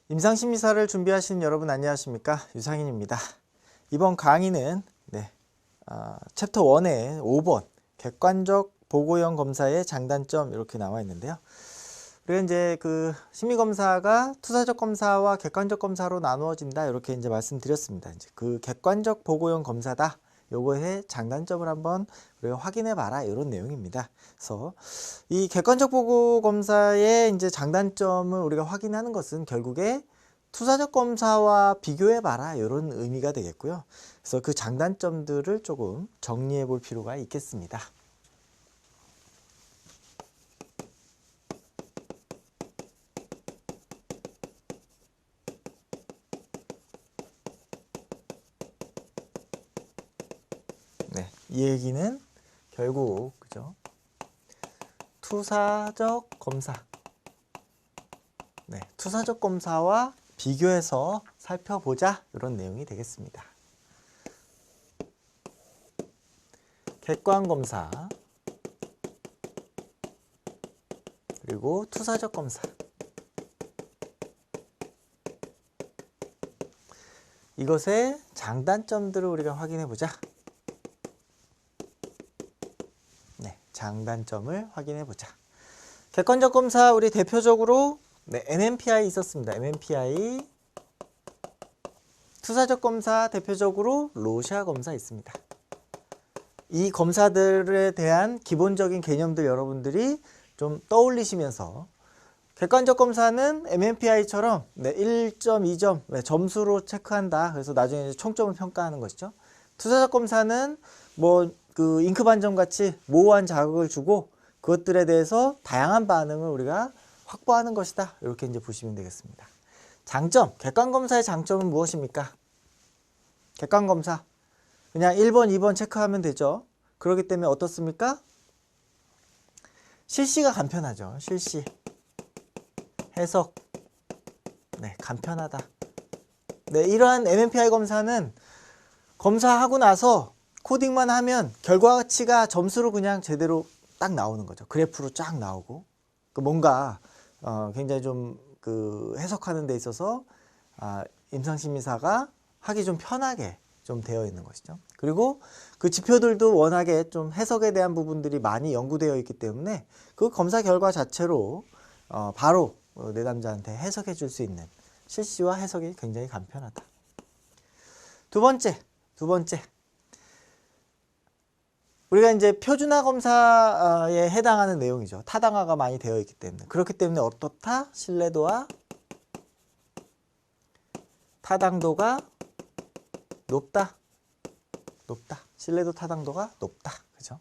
임상심리사를 준비하시는 여러분 안녕하십니까? 유상인입니다. 이번 강의는 챕터 1의 5번 객관적 보고형 검사의 장단점 이렇게 나와 있는데요. 우리가 이제 그 심리검사가 투사적 검사와 객관적 검사로 나누어진다 이렇게 이제 말씀드렸습니다. 이제 그 객관적 보고형 검사다. 요거의 장단점을 한번 우리가 확인해 봐라 이런 내용입니다. 그래서 이 객관적 보고 검사의 이제 장단점을 우리가 확인하는 것은 결국에 투사적 검사와 비교해 봐라 이런 의미가 되겠고요. 그래서 그 장단점들을 조금 정리해 볼 필요가 있겠습니다. 이 얘기는 결국 그죠? 투사적 검사, 투사적 검사와 비교해서 살펴보자 이런 내용이 되겠습니다. 객관 검사 그리고 투사적 검사. 이것의 장단점들을 우리가 확인해 보자. 장단점을 확인해 보자. 객관적 검사 우리 대표적으로 MMPI 있었습니다. MMPI. 투사적 검사 대표적으로 로샤 검사 있습니다. 이 검사들에 대한 기본적인 개념들 여러분들이 좀 떠올리시면서 객관적 검사는 MMPI처럼 1점, 2점 점수로 체크한다. 그래서 나중에 총점을 평가하는 것이죠. 투사적 검사는 그 잉크 반점 같이 모호한 자극을 주고 그것들에 대해서 다양한 반응을 우리가 확보하는 것이다. 이렇게 이제 보시면 되겠습니다. 장점, 객관 검사의 장점은 무엇입니까? 객관 검사 그냥 1번, 2번 체크하면 되죠. 그렇기 때문에 어떻습니까? 실시가 간편하죠. 실시, 해석, 간편하다. 이러한 MMPI 검사는 검사하고 나서 코딩만 하면 결과치가 점수로 그냥 제대로 딱 나오는 거죠. 그래프로 쫙 나오고 뭔가 굉장히 좀 그 해석하는 데 있어서 임상심리사가 하기 좀 편하게 좀 되어 있는 것이죠. 그리고 그 지표들도 워낙에 좀 해석에 대한 부분들이 많이 연구되어 있기 때문에 그 검사 결과 자체로 바로 내담자한테 해석해 줄 수 있는 실시와 해석이 굉장히 간편하다. 두 번째 우리가 이제 표준화 검사에 해당하는 내용이죠. 타당화가 많이 되어 있기 때문에. 그렇기 때문에 어떻다? 신뢰도와 타당도가 높다. 신뢰도 타당도가 높다. 그죠?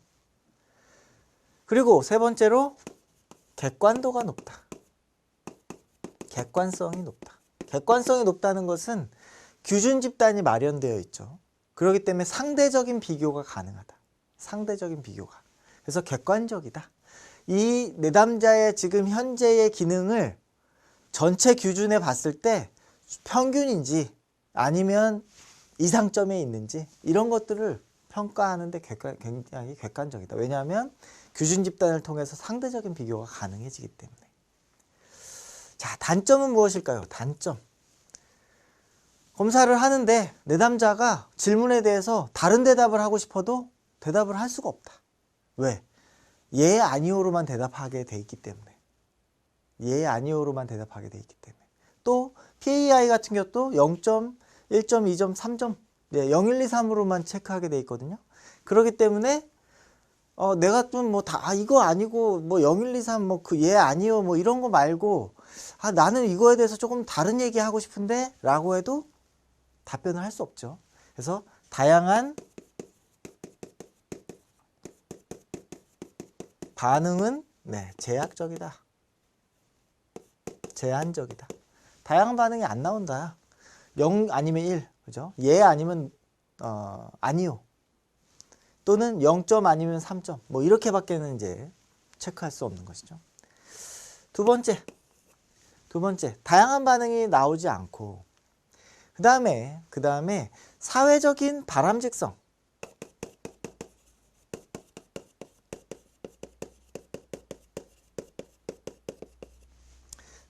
그리고 세 번째로 객관도가 높다. 객관성이 높다. 객관성이 높다는 것은 규준 집단이 마련되어 있죠. 그렇기 때문에 상대적인 비교가 가능하다. 상대적인 비교가. 그래서 객관적이다. 이 내담자의 지금 현재의 기능을 전체 규준에 봤을 때 평균인지 아니면 이상점에 있는지 이런 것들을 평가하는데 굉장히 객관적이다. 왜냐하면 규준 집단을 통해서 상대적인 비교가 가능해지기 때문에. 자, 단점은 무엇일까요? 단점. 검사를 하는데 내담자가 질문에 대해서 다른 대답을 하고 싶어도 대답을 할 수가 없다. 왜? 예, 아니오로만 대답하게 돼 있기 때문에. 예, 아니오로만 대답하게 돼 있기 때문에. 또 PAI 같은 경우도 0점, 1점, 2점, 3점 0, 1, 2, 3으로만 체크하게 돼 있거든요. 그렇기 때문에 내가 좀 이거 아니고 0, 1, 2, 3 그 예, 아니요 이런 거 말고 나는 이거에 대해서 조금 다른 얘기 하고 싶은데 라고 해도 답변을 할 수 없죠. 그래서 다양한 반응은 제약적이다. 제한적이다. 다양한 반응이 안 나온다. 0 아니면 1, 그죠? 예 아니면 아니요. 또는 0점 아니면 3점. 이렇게밖에는 이제 체크할 수 없는 것이죠. 두 번째. 다양한 반응이 나오지 않고 그 다음에 사회적인 바람직성.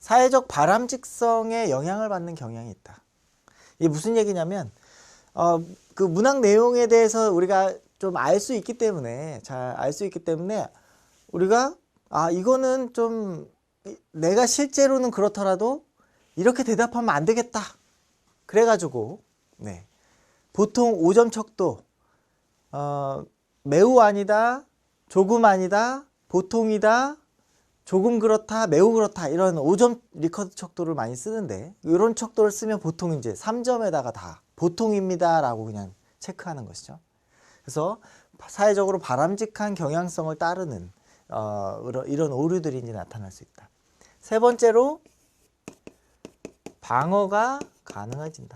사회적 바람직성에 영향을 받는 경향이 있다. 이게 무슨 얘기냐면 그 문항 내용에 대해서 우리가 좀 알 수 있기 때문에 잘 알 수 있기 때문에 우리가 이거는 좀 내가 실제로는 그렇더라도 이렇게 대답하면 안 되겠다. 그래가지고 네. 보통 5점 척도 매우 아니다, 조금 아니다, 보통이다, 조금 그렇다, 매우 그렇다 이런 5점 리커트 척도를 많이 쓰는데 이런 척도를 쓰면 보통 이제 3점에다가 다 보통입니다 라고 그냥 체크하는 것이죠. 그래서 사회적으로 바람직한 경향성을 따르는 이런 오류들이 이제 나타날 수 있다. 세 번째로 방어가 가능해진다.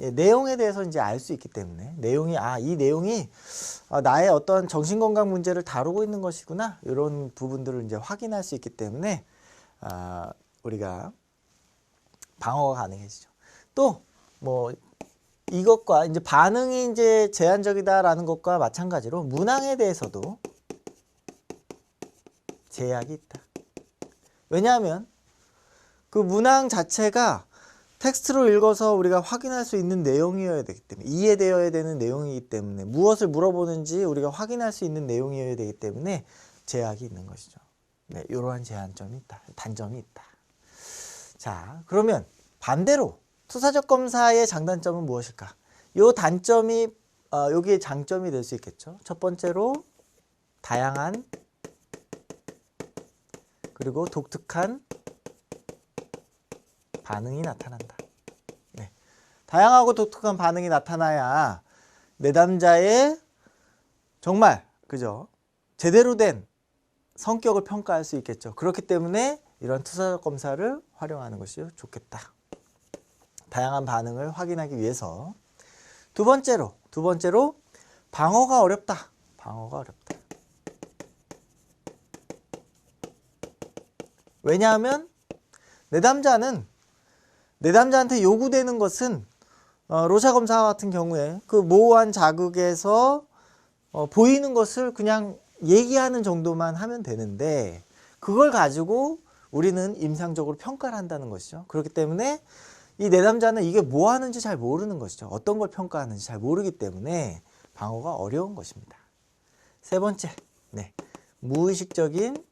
예, 내용에 대해서 이제 알 수 있기 때문에 이 내용이 나의 어떤 정신건강 문제를 다루고 있는 것이구나 이런 부분들을 이제 확인할 수 있기 때문에 우리가 방어가 가능해지죠. 또 뭐 이것과 이제 반응이 이제 제한적이다라는 것과 마찬가지로 문항에 대해서도 제약이 있다. 왜냐하면 그 문항 자체가 텍스트로 읽어서 우리가 확인할 수 있는 내용이어야 되기 때문에 이해되어야 되는 내용이기 때문에 무엇을 물어보는지 우리가 확인할 수 있는 내용이어야 되기 때문에 제약이 있는 것이죠. 네, 이러한 제한점이 있다. 단점이 있다. 자, 그러면 반대로 투사적 검사의 장단점은 무엇일까? 이 단점이 여기에 장점이 될 수 있겠죠. 첫 번째로 다양한 그리고 독특한 반응이 나타난다. 네. 다양하고 독특한 반응이 나타나야 내담자의 정말 그죠? 제대로 된 성격을 평가할 수 있겠죠. 그렇기 때문에 이런 투사적 검사를 활용하는 것이 좋겠다. 다양한 반응을 확인하기 위해서. 두 번째로 방어가 어렵다. 방어가 어렵다. 왜냐하면 내담자한테 요구되는 것은 로샤 검사 같은 경우에 그 모호한 자극에서 보이는 것을 그냥 얘기하는 정도만 하면 되는데 그걸 가지고 우리는 임상적으로 평가를 한다는 것이죠. 그렇기 때문에 이 내담자는 이게 뭐 하는지 잘 모르는 것이죠. 어떤 걸 평가하는지 잘 모르기 때문에 방어가 어려운 것입니다. 세 번째, 네, 무의식적인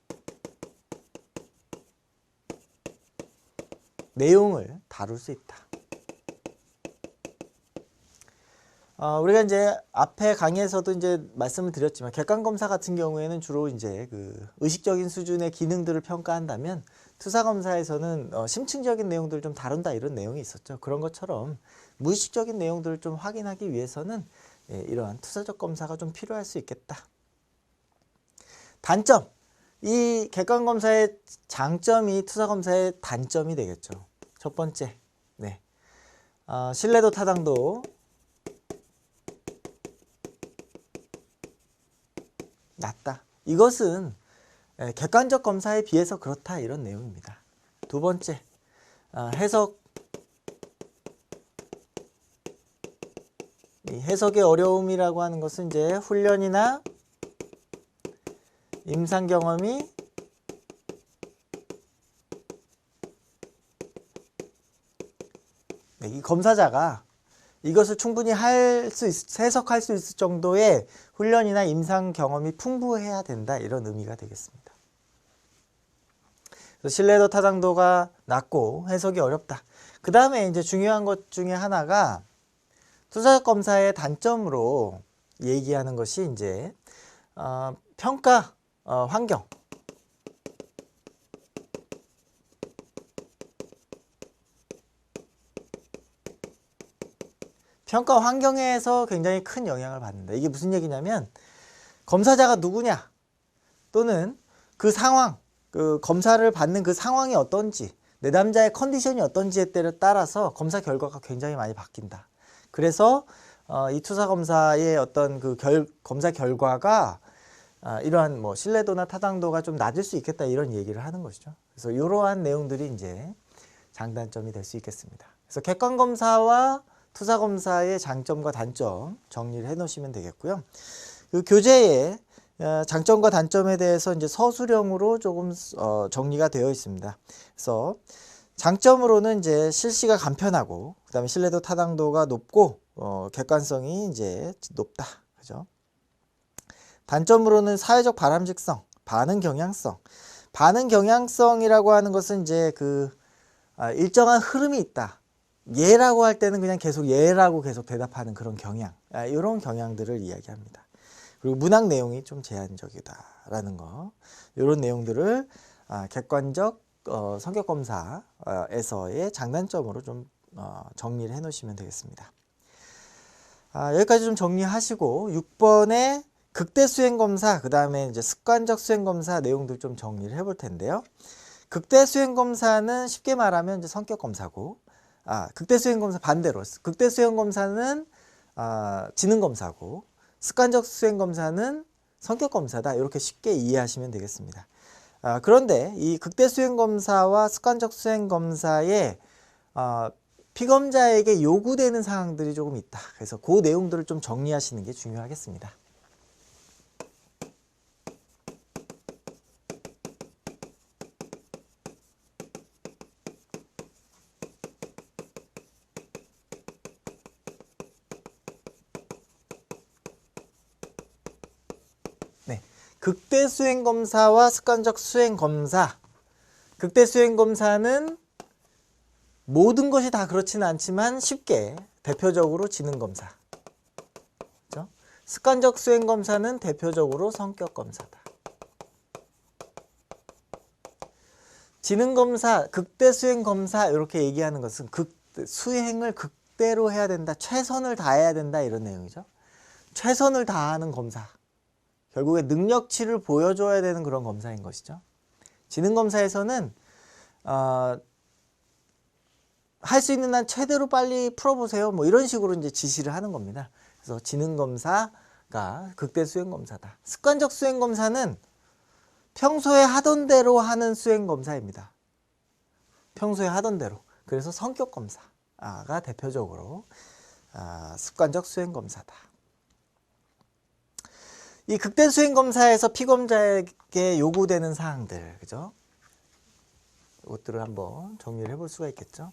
내용을 다룰 수 있다. 우리가 이제 앞에 강의에서도 이제 말씀을 드렸지만 객관 검사 같은 경우에는 주로 이제 그 의식적인 수준의 기능들을 평가한다면 투사 검사에서는 심층적인 내용들을 좀 다룬다 이런 내용이 있었죠. 그런 것처럼 무의식적인 내용들을 좀 확인하기 위해서는 이러한 투사적 검사가 좀 필요할 수 있겠다. 단점, 이 객관 검사의 장점이 투사 검사의 단점이 되겠죠. 첫 번째, 네, 신뢰도 타당도 낮다. 이것은 객관적 검사에 비해서 그렇다 이런 내용입니다. 두 번째, 해석. 이 해석의 어려움이라고 하는 것은 이제 훈련이나 임상 경험이 이 검사자가 이것을 충분히 해석할 수 있을 정도의 훈련이나 임상 경험이 풍부해야 된다 이런 의미가 되겠습니다. 그래서 신뢰도 타당도가 낮고 해석이 어렵다. 그 다음에 이제 중요한 것 중에 하나가 투사적 검사의 단점으로 얘기하는 것이 이제 평가 환경. 평가 환경에서 굉장히 큰 영향을 받는다. 이게 무슨 얘기냐면 검사자가 누구냐 또는 그 상황, 그 검사를 받는 그 상황이 어떤지 내담자의 컨디션이 어떤지에 따라서 검사 결과가 굉장히 많이 바뀐다. 그래서 이 투사 검사의 어떤 그 검사 결과가 이러한 뭐 신뢰도나 타당도가 좀 낮을 수 있겠다 이런 얘기를 하는 것이죠. 그래서 이러한 내용들이 이제 장단점이 될 수 있겠습니다. 그래서 객관 검사와 투사 검사의 장점과 단점 정리를 해 놓으시면 되겠고요. 그 교재에 장점과 단점에 대해서 이제 서술형으로 조금 정리가 되어 있습니다. 그래서 장점으로는 이제 실시가 간편하고, 그다음에 신뢰도 타당도가 높고, 객관성이 이제 높다. 그죠? 단점으로는 사회적 바람직성, 반응 경향성. 반응 경향성이라고 하는 것은 이제 일정한 흐름이 있다. 예라고 할 때는 그냥 계속 예라고 계속 대답하는 그런 경향. 이런 경향들을 이야기합니다. 그리고 문학 내용이 좀 제한적이다라는 거. 이런 내용들을 객관적 성격 검사에서의 장단점으로 좀 정리를 해 놓으시면 되겠습니다. 여기까지 좀 정리하시고 6번에 극대 수행 검사, 그 다음에 이제 습관적 수행 검사 내용들 좀 정리를 해볼 텐데요. 극대 수행 검사는 쉽게 말하면 이제 성격 검사고, 극대 수행 검사 반대로 극대 수행 검사는 지능 검사고, 습관적 수행 검사는 성격 검사다. 이렇게 쉽게 이해하시면 되겠습니다. 그런데 이 극대 수행 검사와 습관적 수행 검사의 피검자에게 요구되는 사항들이 조금 있다. 그래서 그 내용들을 좀 정리하시는 게 중요하겠습니다. 네, 극대 수행 검사와 습관적 수행 검사. 극대 수행 검사는 모든 것이 다 그렇지는 않지만 쉽게 대표적으로 지능 검사. 그렇죠? 습관적 수행 검사는 대표적으로 성격 검사다. 지능 검사, 극대 수행 검사 이렇게 얘기하는 것은 수행을 극대로 해야 된다. 최선을 다해야 된다. 이런 내용이죠. 최선을 다하는 검사. 결국에 능력치를 보여줘야 되는 그런 검사인 것이죠. 지능 검사에서는 할 수 있는 한 최대로 빨리 풀어보세요. 뭐 이런 식으로 이제 지시를 하는 겁니다. 그래서 지능 검사가 극대 수행 검사다. 습관적 수행 검사는 평소에 하던 대로 하는 수행 검사입니다. 평소에 하던 대로. 그래서 성격 검사가 대표적으로 습관적 수행 검사다. 이 극대 수행 검사에서 피검자에게 요구되는 사항들, 그죠? 이것들을 한번 정리를 해볼 수가 있겠죠.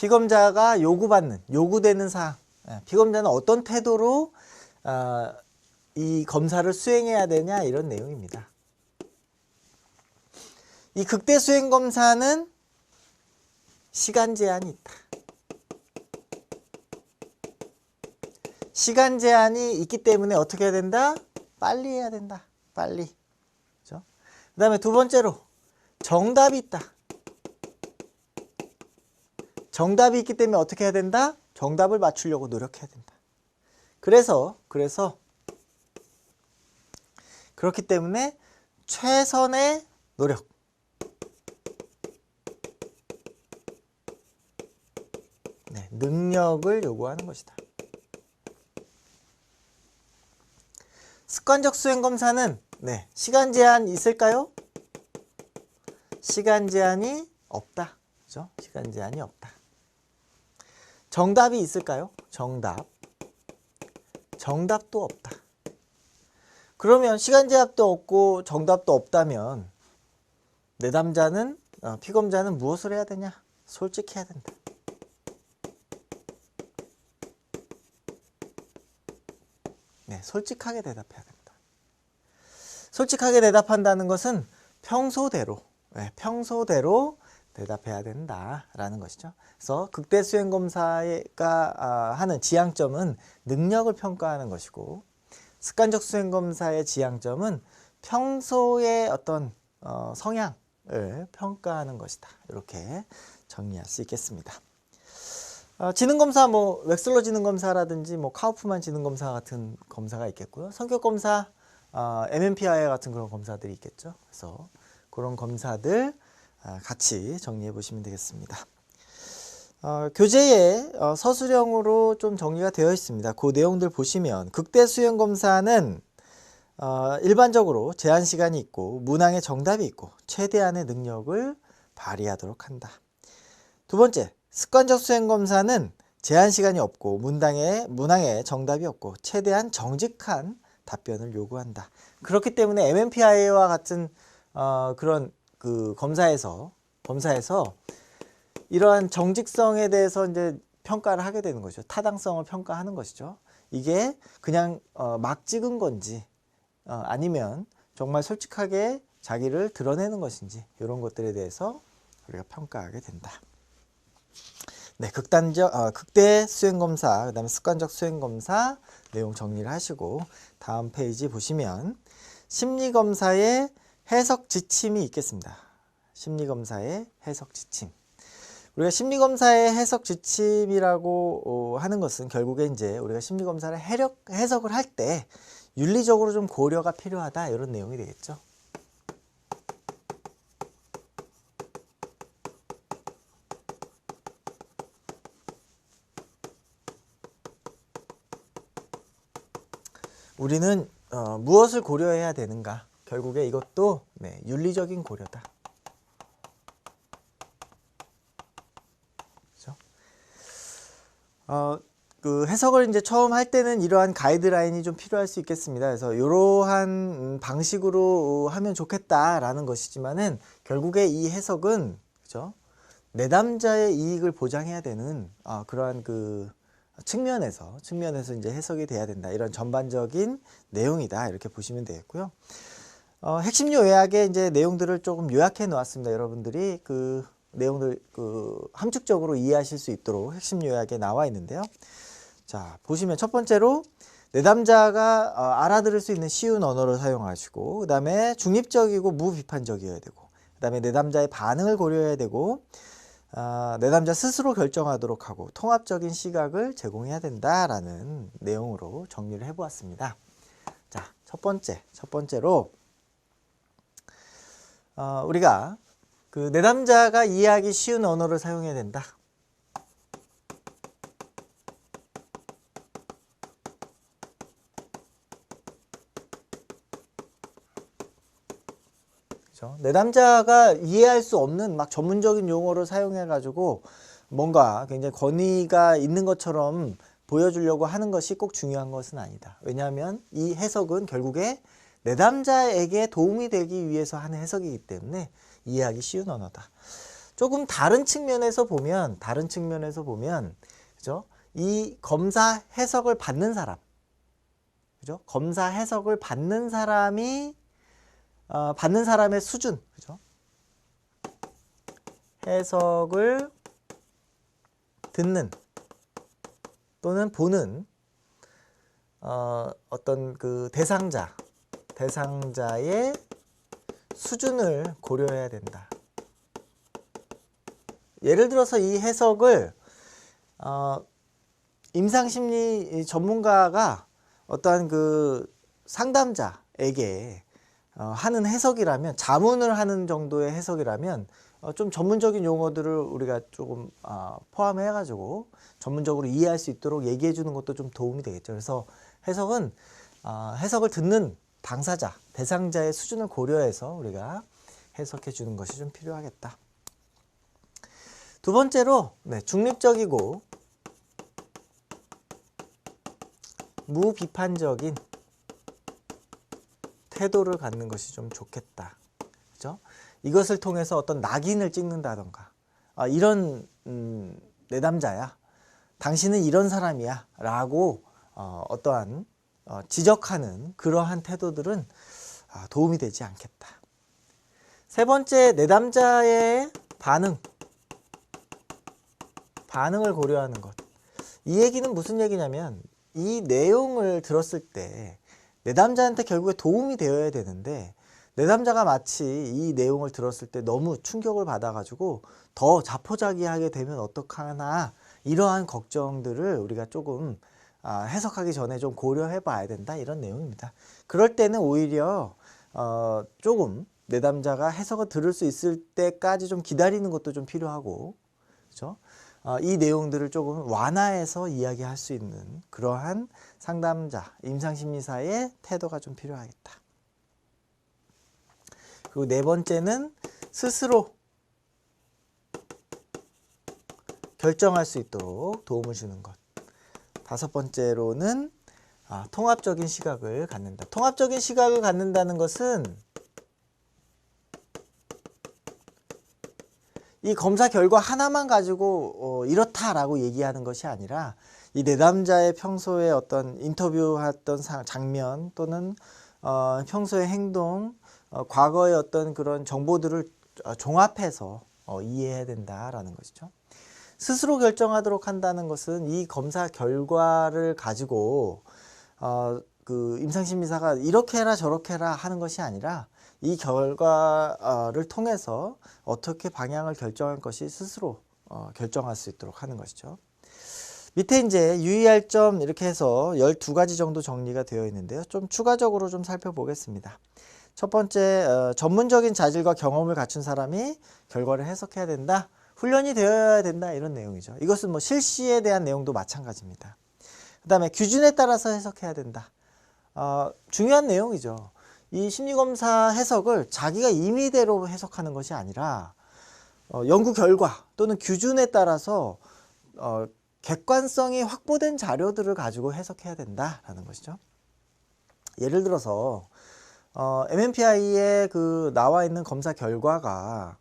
피검자가 요구되는 사항. 피검자는 어떤 태도로 이 검사를 수행해야 되냐 이런 내용입니다. 이 극대 수행 검사는 시간 제한이 있다. 시간 제한이 있기 때문에 어떻게 해야 된다? 빨리 해야 된다. 빨리. 그렇죠? 그 다음에 두 번째로 정답이 있다. 정답이 있기 때문에 어떻게 해야 된다? 정답을 맞추려고 노력해야 된다. 그래서 그렇기 때문에 최선의 노력. 네, 능력을 요구하는 것이다. 습관적 수행 검사는 시간 제한 있을까요? 시간 제한이 없다. 그죠? 시간 제한이 없다. 정답이 있을까요? 정답도 없다. 그러면 시간 제한도 없고 정답도 없다면 내담자는 피검자는 무엇을 해야 되냐? 솔직해야 된다. 솔직하게 대답해야 된다. 솔직하게 대답한다는 것은 평소대로 대답해야 된다라는 것이죠. 그래서 극대 수행 검사가 하는 지향점은 능력을 평가하는 것이고, 습관적 수행 검사의 지향점은 평소의 어떤 성향을 평가하는 것이다. 이렇게 정리할 수 있겠습니다. 지능 검사 웩슬러 지능 검사라든지 카우프만 지능 검사 같은 검사가 있겠고요. 성격 검사, MMPI 같은 그런 검사들이 있겠죠. 그래서 그런 검사들 같이 정리해 보시면 되겠습니다. 교재에 서술형으로 좀 정리가 되어 있습니다. 그 내용들 보시면 극대 수행 검사는 일반적으로 제한 시간이 있고 문항에 정답이 있고 최대한의 능력을 발휘하도록 한다. 두 번째, 습관적 수행 검사는 제한 시간이 없고 문항에 정답이 없고 최대한 정직한 답변을 요구한다. 그렇기 때문에 MMPI와 같은 그런 그 검사에서 이러한 정직성에 대해서 이제 평가를 하게 되는 거죠. 타당성을 평가하는 것이죠. 이게 그냥 막 찍은 건지 아니면 정말 솔직하게 자기를 드러내는 것인지 이런 것들에 대해서 우리가 평가하게 된다. 네, 극대 수행검사, 그 다음에 습관적 수행검사 내용 정리를 하시고 다음 페이지 보시면 심리검사의 해석 지침이 있겠습니다. 심리검사의 해석 지침. 우리가 심리검사의 해석 지침이라고 하는 것은 결국에 이제 우리가 심리검사를 해석을 할 때 윤리적으로 좀 고려가 필요하다 이런 내용이 되겠죠. 우리는 무엇을 고려해야 되는가? 결국에 이것도 윤리적인 고려다. 그렇죠? 그 해석을 이제 처음 할 때는 이러한 가이드라인이 좀 필요할 수 있겠습니다. 그래서 이러한 방식으로 하면 좋겠다라는 것이지만은 결국에 이 해석은 그죠? 내담자의 이익을 보장해야 되는 그러한 그 측면에서 이제 해석이 돼야 된다. 이런 전반적인 내용이다. 이렇게 보시면 되겠고요. 핵심 요약의 이제 내용들을 조금 요약해 놓았습니다. 여러분들이 그 내용들 함축적으로 이해하실 수 있도록 핵심 요약에 나와 있는데요. 자, 보시면 첫 번째로 내담자가 알아들을 수 있는 쉬운 언어를 사용하시고, 그 다음에 중립적이고 무비판적이어야 되고, 그 다음에 내담자의 반응을 고려해야 되고, 내담자 스스로 결정하도록 하고 통합적인 시각을 제공해야 된다라는 내용으로 정리를 해보았습니다. 자, 첫 번째로 우리가 그 내담자가 이해하기 쉬운 언어를 사용해야 된다. 내담자가 이해할 수 없는 막 전문적인 용어를 사용해 가지고 뭔가 굉장히 권위가 있는 것처럼 보여주려고 하는 것이 꼭 중요한 것은 아니다. 왜냐하면 이 해석은 결국에 내담자에게 도움이 되기 위해서 하는 해석이기 때문에 이해하기 쉬운 언어다. 조금 다른 측면에서 보면 그죠? 이 검사 해석을 받는 사람, 그죠? 검사 해석을 받는 사람이 받는 사람의 수준, 그죠? 해석을 듣는 또는 보는 어떤 그 대상자의 수준을 고려해야 된다. 예를 들어서 이 해석을 임상심리 전문가가 어떠한 그 상담자에게 하는 해석이라면, 자문을 하는 정도의 해석이라면 좀 전문적인 용어들을 우리가 조금 포함해 가지고 전문적으로 이해할 수 있도록 얘기해 주는 것도 좀 도움이 되겠죠. 그래서 해석은 해석을 듣는 당사자, 대상자의 수준을 고려해서 우리가 해석해 주는 것이 좀 필요하겠다. 두 번째로 중립적이고 무비판적인 태도를 갖는 것이 좀 좋겠다. 그죠? 이것을 통해서 어떤 낙인을 찍는다던가, 이런 내담자야, 당신은 이런 사람이야 라고 어떠한 지적하는 그러한 태도들은 도움이 되지 않겠다. 세 번째, 내담자의 반응을 고려하는 것. 이 얘기는 무슨 얘기냐면, 이 내용을 들었을 때 내담자한테 결국에 도움이 되어야 되는데, 내담자가 마치 이 내용을 들었을 때 너무 충격을 받아가지고 더 자포자기하게 되면 어떡하나, 이러한 걱정들을 우리가 조금 해석하기 전에 좀 고려해 봐야 된다, 이런 내용입니다. 그럴 때는 오히려 조금 내담자가 해석을 들을 수 있을 때까지 좀 기다리는 것도 좀 필요하고, 그렇죠? 이 내용들을 조금 완화해서 이야기할 수 있는 그러한 상담자, 임상심리사의 태도가 좀 필요하겠다. 그리고 네 번째는 스스로 결정할 수 있도록 도움을 주는 것. 다섯 번째로는 통합적인 시각을 갖는다. 통합적인 시각을 갖는다는 것은 이 검사 결과 하나만 가지고 이렇다라고 얘기하는 것이 아니라 이 내담자의 평소에 어떤 인터뷰했던 장면 또는 평소의 행동, 과거의 어떤 그런 정보들을 종합해서 이해해야 된다라는 것이죠. 스스로 결정하도록 한다는 것은 이 검사 결과를 가지고 그 임상심리사가 이렇게 해라 저렇게 해라 하는 것이 아니라 이 결과를 통해서 어떻게 방향을 결정할 것이 스스로 결정할 수 있도록 하는 것이죠. 밑에 이제 유의할 점 이렇게 해서 12가지 정도 정리가 되어 있는데요. 좀 추가적으로 좀 살펴보겠습니다. 첫 번째, 전문적인 자질과 경험을 갖춘 사람이 결과를 해석해야 된다. 훈련이 되어야 된다. 이런 내용이죠. 이것은 뭐 실시에 대한 내용도 마찬가지입니다. 그 다음에 규준에 따라서 해석해야 된다. 중요한 내용이죠. 이 심리검사 해석을 자기가 임의대로 해석하는 것이 아니라 연구 결과 또는 규준에 따라서 객관성이 확보된 자료들을 가지고 해석해야 된다라는 것이죠. 예를 들어서 MMPI에 그 나와 있는 검사 결과가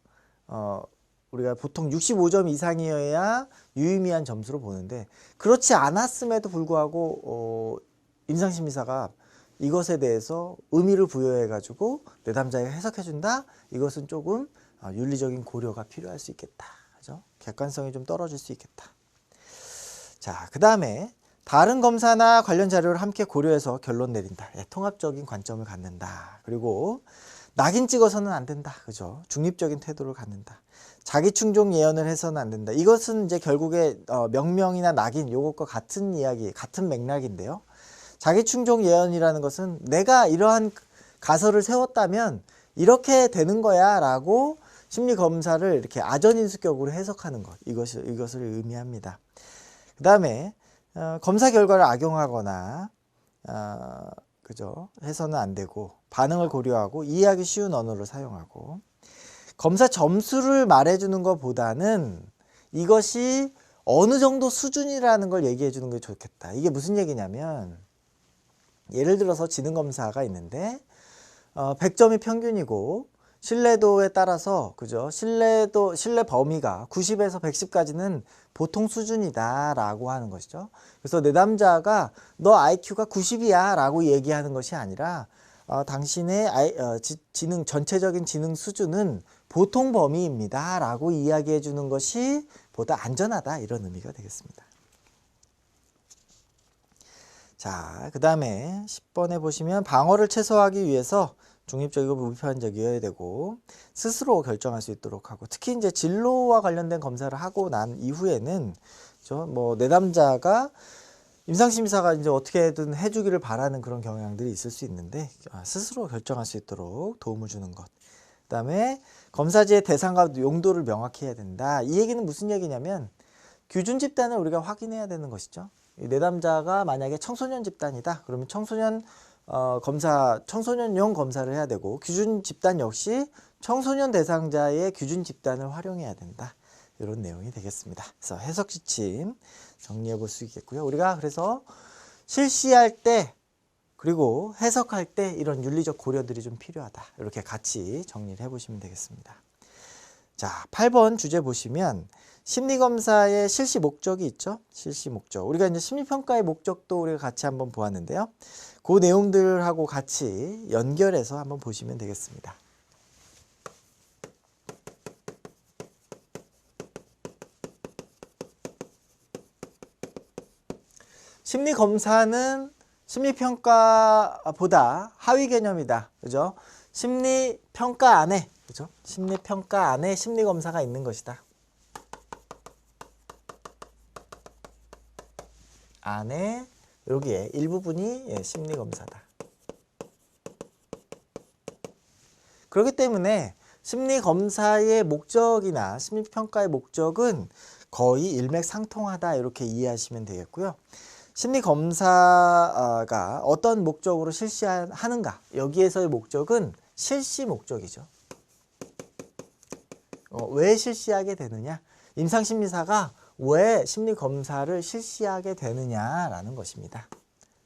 우리가 보통 65점 이상이어야 유의미한 점수로 보는데 그렇지 않았음에도 불구하고 임상심리사가 이것에 대해서 의미를 부여해 가지고 내담자에게 해석해 준다. 이것은 조금 윤리적인 고려가 필요할 수 있겠다. 그죠? 객관성이 좀 떨어질 수 있겠다. 자, 그 다음에 다른 검사나 관련 자료를 함께 고려해서 결론 내린다. 통합적인 관점을 갖는다. 그리고 낙인 찍어서는 안 된다. 그죠? 중립적인 태도를 갖는다. 자기 충족 예언을 해서는 안 된다. 이것은 이제 결국에 명명이나 낙인 요것과 같은 이야기, 같은 맥락인데요. 자기 충족 예언이라는 것은 내가 이러한 가설을 세웠다면 이렇게 되는 거야 라고 심리검사를 이렇게 아전인수격으로 해석하는 것. 이것을 의미합니다. 그 다음에 검사 결과를 악용하거나 그죠? 해서는 안 되고 반응을 고려하고 이해하기 쉬운 언어를 사용하고 검사 점수를 말해주는 것보다는 이것이 어느 정도 수준이라는 걸 얘기해 주는 게 좋겠다. 이게 무슨 얘기냐면 예를 들어서 지능검사가 있는데 100점이 평균이고 신뢰도에 따라서 그죠? 신뢰 범위가 90에서 110까지는 보통 수준이다 라고 하는 것이죠. 그래서 내담자가 너 IQ가 90이야 라고 얘기하는 것이 아니라 당신의 전체적인 지능 수준은 보통 범위입니다 라고 이야기해 주는 것이 보다 안전하다 이런 의미가 되겠습니다. 자, 그 다음에 10번에 보시면 방어를 최소화하기 위해서 중립적이고 무비판적이어야 되고 스스로 결정할 수 있도록 하고 특히 이제 진로와 관련된 검사를 하고 난 이후에는 뭐 내담자가 임상심리사가 이제 어떻게든 해주기를 바라는 그런 경향들이 있을 수 있는데 스스로 결정할 수 있도록 도움을 주는 것. 그 다음에 검사지의 대상과 용도를 명확히 해야 된다. 이 얘기는 무슨 얘기냐면 규준 집단을 우리가 확인해야 되는 것이죠. 내담자가 만약에 청소년 집단이다. 그러면 청소년용 검사를 해야 되고 규준 집단 역시 청소년 대상자의 규준 집단을 활용해야 된다. 이런 내용이 되겠습니다. 그래서 해석 지침 정리해 볼 수 있겠고요. 우리가 그래서 실시할 때 그리고 해석할 때 이런 윤리적 고려들이 좀 필요하다. 이렇게 같이 정리를 해보시면 되겠습니다. 자, 8번 주제 보시면 심리검사의 실시 목적이 있죠. 실시 목적. 우리가 이제 심리평가의 목적도 우리가 같이 한번 보았는데요. 그 내용들하고 같이 연결해서 한번 보시면 되겠습니다. 심리검사는 심리평가보다 하위 개념이다. 그죠? 심리평가 안에, 그죠? 심리평가 안에 심리검사가 있는 것이다. 안에 여기에 일부분이 심리검사다. 그렇기 때문에 심리검사의 목적이나 심리평가의 목적은 거의 일맥상통하다 이렇게 이해하시면 되겠고요. 심리검사가 어떤 목적으로 실시하는가, 여기에서의 목적은 실시 목적이죠. 왜 실시하게 되느냐, 임상심리사가 왜 심리검사를 실시하게 되느냐라는 것입니다.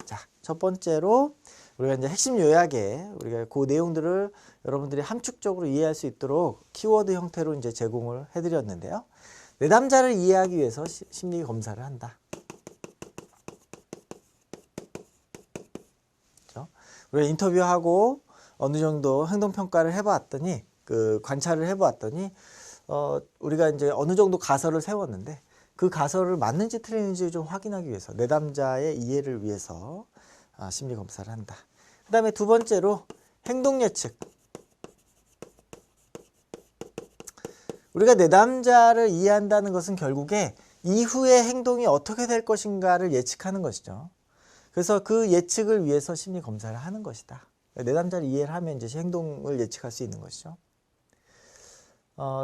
자, 첫 번째로 우리가 이제 핵심 요약에 우리가 그 내용들을 여러분들이 함축적으로 이해할 수 있도록 키워드 형태로 이제 제공을 해드렸는데요. 내담자를 이해하기 위해서 심리 검사를 한다. 그렇죠? 우리가 인터뷰하고 어느 정도 행동 평가를 해봤더니, 그 관찰을 해봤더니, 우리가 이제 어느 정도 가설을 세웠는데 그 가설을 맞는지 틀리는지 좀 확인하기 위해서 내담자의 이해를 위해서 심리 검사를 한다. 그 다음에 두 번째로 행동 예측. 우리가 내담자를 이해한다는 것은 결국에 이후의 행동이 어떻게 될 것인가를 예측하는 것이죠. 그래서 그 예측을 위해서 심리 검사를 하는 것이다. 내담자를 이해를 하면 이제 행동을 예측할 수 있는 것이죠.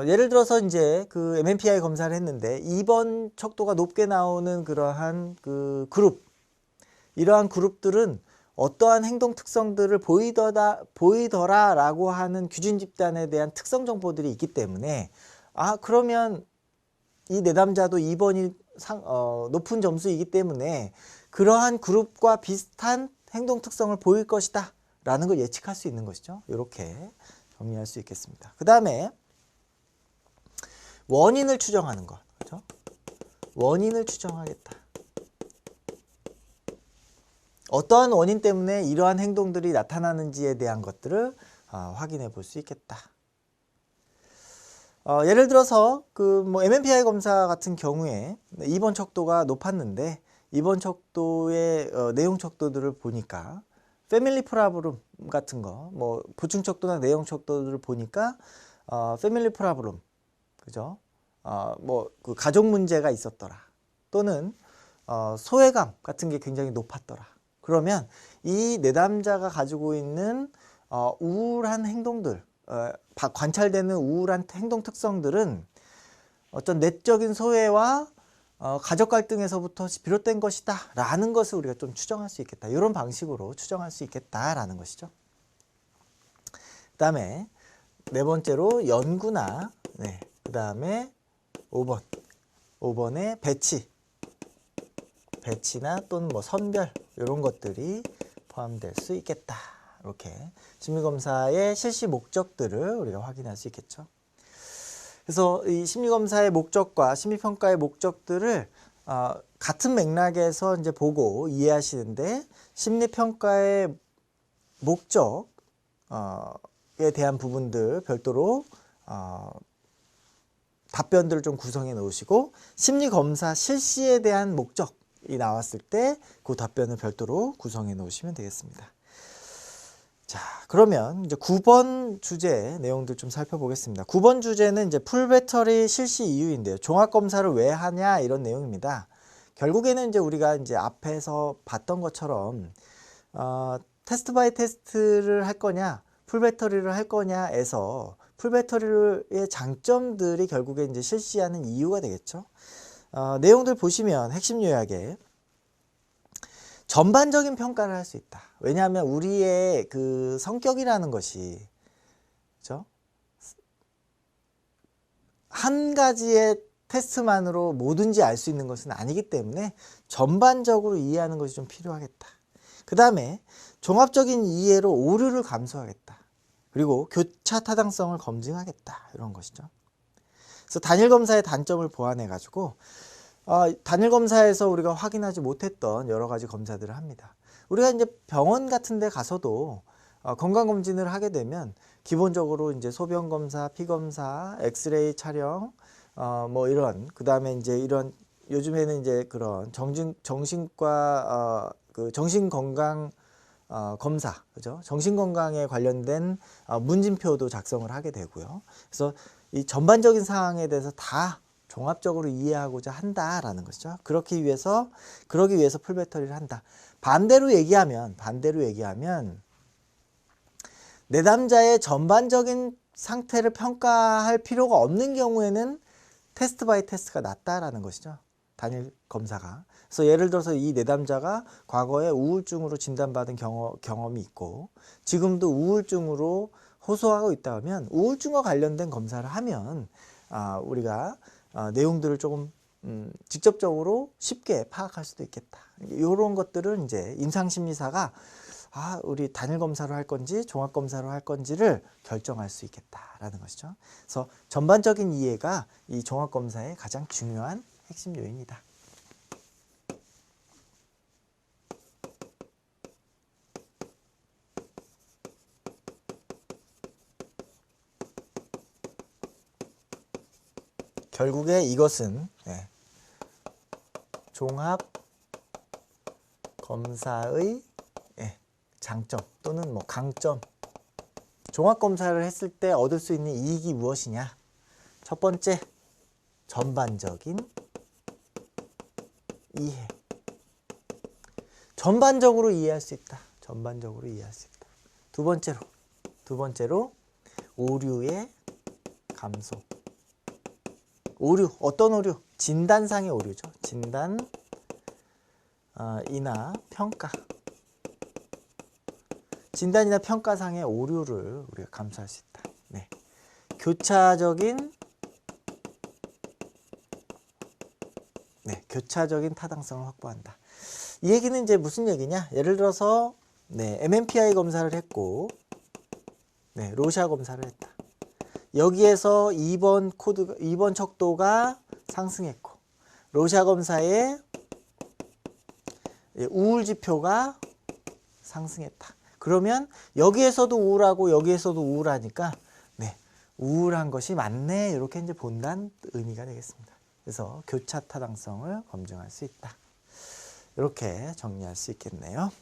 예를 들어서 이제 그 MMPI 검사를 했는데 2번 척도가 높게 나오는 그러한 그 그룹, 이러한 그룹들은 어떠한 행동 특성들을 보이더라라고 하는 규준 집단에 대한 특성 정보들이 있기 때문에, 그러면 이 내담자도 2번이 높은 점수이기 때문에 그러한 그룹과 비슷한 행동 특성을 보일 것이다 라는 걸 예측할 수 있는 것이죠. 이렇게 정리할 수 있겠습니다. 그 다음에 원인을 추정하는 것, 그렇죠? 원인을 추정하겠다. 어떠한 원인 때문에 이러한 행동들이 나타나는지에 대한 것들을 확인해 볼 수 있겠다. 예를 들어서 그 뭐 MMPI 검사 같은 경우에 2번 척도가 높았는데 2번 척도의 내용 척도들을 보니까 패밀리 프라블럼 같은 거, 뭐 보충 척도나 내용 척도들을 보니까 패밀리 프라블럼, 그죠? 뭐 그 가족 문제가 있었더라. 또는 소외감 같은 게 굉장히 높았더라. 그러면 이 내담자가 가지고 있는 우울한 행동들, 관찰되는 우울한 행동 특성들은 어떤 내적인 소외와 가족 갈등에서부터 비롯된 것이다 라는 것을 우리가 좀 추정할 수 있겠다. 이런 방식으로 추정할 수 있겠다라는 것이죠. 그 다음에 네 번째로 연구나, 그 다음에 5번의 배치나 또는 뭐 선별, 이런 것들이 포함될 수 있겠다. 이렇게 심리검사의 실시 목적들을 우리가 확인할 수 있겠죠. 그래서 이 심리검사의 목적과 심리평가의 목적들을 같은 맥락에서 이제 보고 이해하시는데, 심리평가의 목적에 대한 부분들 별도로 답변들을 좀 구성해 놓으시고, 심리검사 실시에 대한 목적이 나왔을 때 그 답변을 별도로 구성해 놓으시면 되겠습니다. 자, 그러면 이제 9번 주제 내용들 좀 살펴보겠습니다. 9번 주제는 이제 풀배터리 실시 이유인데요. 종합검사를 왜 하냐, 이런 내용입니다. 결국에는 이제 우리가 이제 앞에서 봤던 것처럼 테스트 바이 테스트를 할 거냐, 풀배터리를 할 거냐에서 풀배터리의 장점들이 결국에 이제 실시하는 이유가 되겠죠. 내용들 보시면 핵심 요약에 전반적인 평가를 할 수 있다. 왜냐하면 우리의 그 성격이라는 것이, 그렇죠? 한 가지의 테스트만으로 뭐든지 알 수 있는 것은 아니기 때문에 전반적으로 이해하는 것이 좀 필요하겠다. 그 다음에 종합적인 이해로 오류를 감소하겠다. 그리고 교차 타당성을 검증하겠다. 이런 것이죠. 그래서 단일 검사의 단점을 보완해 가지고 단일 검사에서 우리가 확인하지 못했던 여러 가지 검사들을 합니다. 우리가 이제 병원 같은 데 가서도 건강검진을 하게 되면 기본적으로 이제 소변 검사, 피 검사, 엑스레이 촬영, 뭐 이런, 그 다음에 이제 이런, 요즘에는 이제 그런 정신과 그 정신건강 검사, 그죠? 정신건강에 관련된 문진표도 작성을 하게 되고요. 그래서 이 전반적인 사항에 대해서 다 종합적으로 이해하고자 한다라는 것이죠. 그러기 위해서 풀배터리를 한다. 반대로 얘기하면 내담자의 전반적인 상태를 평가할 필요가 없는 경우에는 테스트 바이 테스트가 낫다라는 것이죠. 단일 검사가. 그래서 예를 들어서 이 내담자가 과거에 우울증으로 진단받은 경험이 있고 지금도 우울증으로 호소하고 있다 하면 우울증과 관련된 검사를 하면 우리가 내용들을 조금 직접적으로 쉽게 파악할 수도 있겠다. 이런 것들은 이제 임상심리사가 우리 단일 검사로 할 건지 종합 검사로 할 건지를 결정할 수 있겠다라는 것이죠. 그래서 전반적인 이해가 이 종합 검사의 가장 중요한 핵심 요인이다. 결국에 이것은 종합 검사의 장점 또는 뭐 강점. 종합 검사를 했을 때 얻을 수 있는 이익이 무엇이냐? 첫 번째, 전반적인 이해. 전반적으로 이해할 수 있다. 전반적으로 이해할 수 있다. 두 번째로 오류의 감소. 오류, 어떤 오류? 진단상의 오류죠. 진단 이나 평가. 진단이나 평가상의 오류를 우리가 감수할 수 있다. 네. 교차적인 타당성을 확보한다. 이 얘기는 이제 무슨 얘기냐? 예를 들어서 MMPI 검사를 했고 로시아 검사를 했다. 여기에서 2번 척도가 상승했고 로시아 검사의 우울 지표가 상승했다. 그러면 여기에서도 우울하고 여기에서도 우울하니까 우울한 것이 맞네 이렇게 이제 본다는 의미가 되겠습니다. 그래서 교차 타당성을 검증할 수 있다. 이렇게 정리할 수 있겠네요.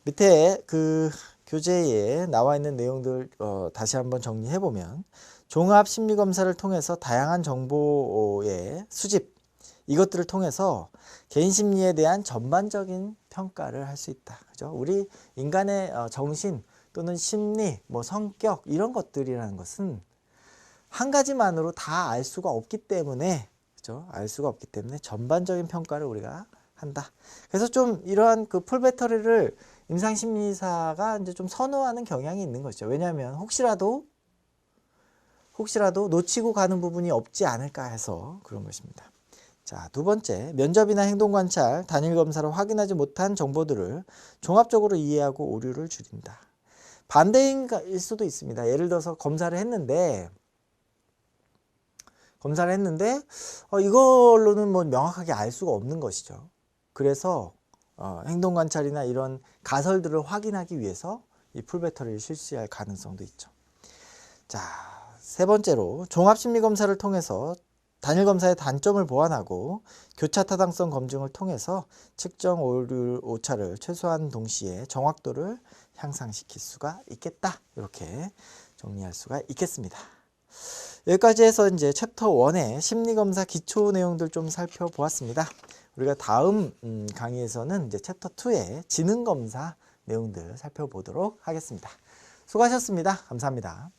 밑에 그 교재에 나와 있는 내용들 다시 한번 정리해 보면 종합 심리 검사를 통해서 다양한 정보의 수집 이것들을 통해서 개인 심리에 대한 전반적인 평가를 할 수 있다. 그죠? 우리 인간의 정신 또는 심리, 뭐 성격 이런 것들이라는 것은 한 가지만으로 다 알 수가 없기 때문에 그죠? 알 수가 없기 때문에 전반적인 평가를 우리가 한다. 그래서 좀 이러한 그 풀배터리를 임상심리사가 이제 좀 선호하는 경향이 있는 거죠. 왜냐하면 혹시라도 놓치고 가는 부분이 없지 않을까 해서 그런 것입니다. 자, 두 번째, 면접이나 행동관찰, 단일검사로 확인하지 못한 정보들을 종합적으로 이해하고 오류를 줄인다. 반대일 수도 있습니다. 예를 들어서 검사를 했는데 이걸로는 뭐 명확하게 알 수가 없는 것이죠. 그래서 행동관찰이나 이런 가설들을 확인하기 위해서 이 풀배터리를 실시할 가능성도 있죠. 자, 세 번째로 종합심리검사를 통해서 단일검사의 단점을 보완하고 교차 타당성 검증을 통해서 측정 오류 오차를 최소화하는 동시에 정확도를 향상시킬 수가 있겠다. 이렇게 정리할 수가 있겠습니다. 여기까지 해서 이제 챕터 1의 심리검사 기초 내용들 좀 살펴보았습니다. 우리가 다음 강의에서는 이제 챕터 2의 지능검사 내용들 살펴보도록 하겠습니다. 수고하셨습니다. 감사합니다.